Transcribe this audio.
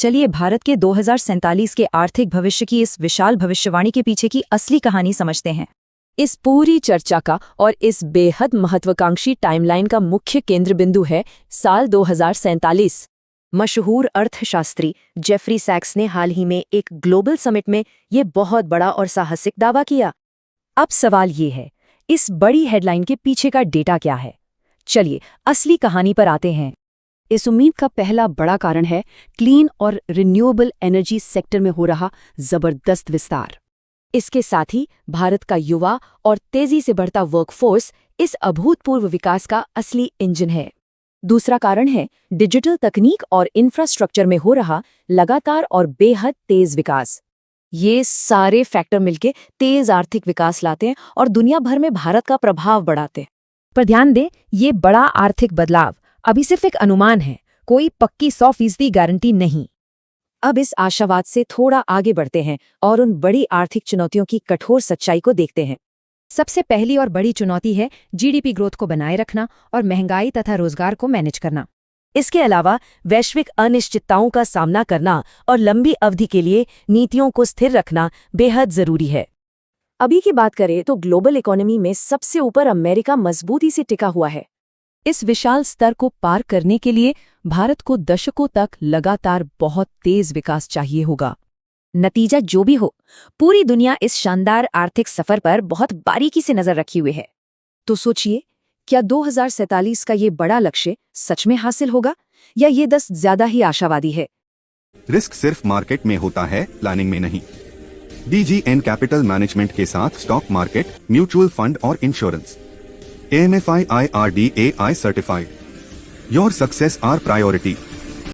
चलिए भारत के 2047 के आर्थिक भविष्य की इस विशाल भविष्यवाणी के पीछे की असली कहानी समझते हैं। इस पूरी चर्चा का और इस बेहद महत्वाकांक्षी टाइमलाइन का मुख्य केंद्र बिंदु है साल 2047। मशहूर अर्थशास्त्री जेफरी सैक्स ने हाल ही में एक ग्लोबल समिट में ये बहुत बड़ा और साहसिक दावा किया। अब सवाल ये है, इस बड़ी हेडलाइन के पीछे का डेटा क्या है? चलिए असली कहानी पर आते हैं। इस उम्मीद का पहला बड़ा कारण है क्लीन और रिन्यूएबल एनर्जी सेक्टर में हो रहा जबरदस्त विस्तार। इसके साथ ही भारत का युवा और तेजी से बढ़ता वर्कफोर्स इस अभूतपूर्व विकास का असली इंजन है। दूसरा कारण है डिजिटल तकनीक और इंफ्रास्ट्रक्चर में हो रहा लगातार और बेहद तेज विकास। ये सारे फैक्टर मिलकर तेज आर्थिक विकास लाते हैं और दुनिया भर में भारत का प्रभाव बढ़ाते हैं। पर ध्यान दें, ये बड़ा आर्थिक बदलाव अभी सिर्फ एक अनुमान है, कोई पक्की 100% गारंटी नहीं। अब इस आशावाद से थोड़ा आगे बढ़ते हैं और उन बड़ी आर्थिक चुनौतियों की कठोर सच्चाई को देखते हैं। सबसे पहली और बड़ी चुनौती है जीडीपी ग्रोथ को बनाए रखना और महंगाई तथा रोजगार को मैनेज करना। इसके अलावा वैश्विक अनिश्चितताओं का सामना करना और लंबी अवधि के लिए नीतियों को स्थिर रखना बेहद जरूरी है। अभी की बात करें तो ग्लोबल इकोनॉमी में सबसे ऊपर अमेरिका मजबूती से टिका हुआ है। इस विशाल स्तर को पार करने के लिए भारत को दशकों तक लगातार बहुत तेज विकास चाहिए होगा। नतीजा जो भी हो, पूरी दुनिया इस शानदार आर्थिक सफर पर बहुत बारीकी से नजर रखी हुई है। तो सोचिए, क्या 2047 का ये बड़ा लक्ष्य सच में हासिल होगा या ये 10 ज्यादा ही आशावादी है? रिस्क सिर्फ मार्केट में होता है, प्लानिंग में नहीं। DGN कैपिटल मैनेजमेंट के साथ स्टॉक मार्केट, म्यूचुअल फंड और insurance. AMFI IRDAI certified. Your success our priority.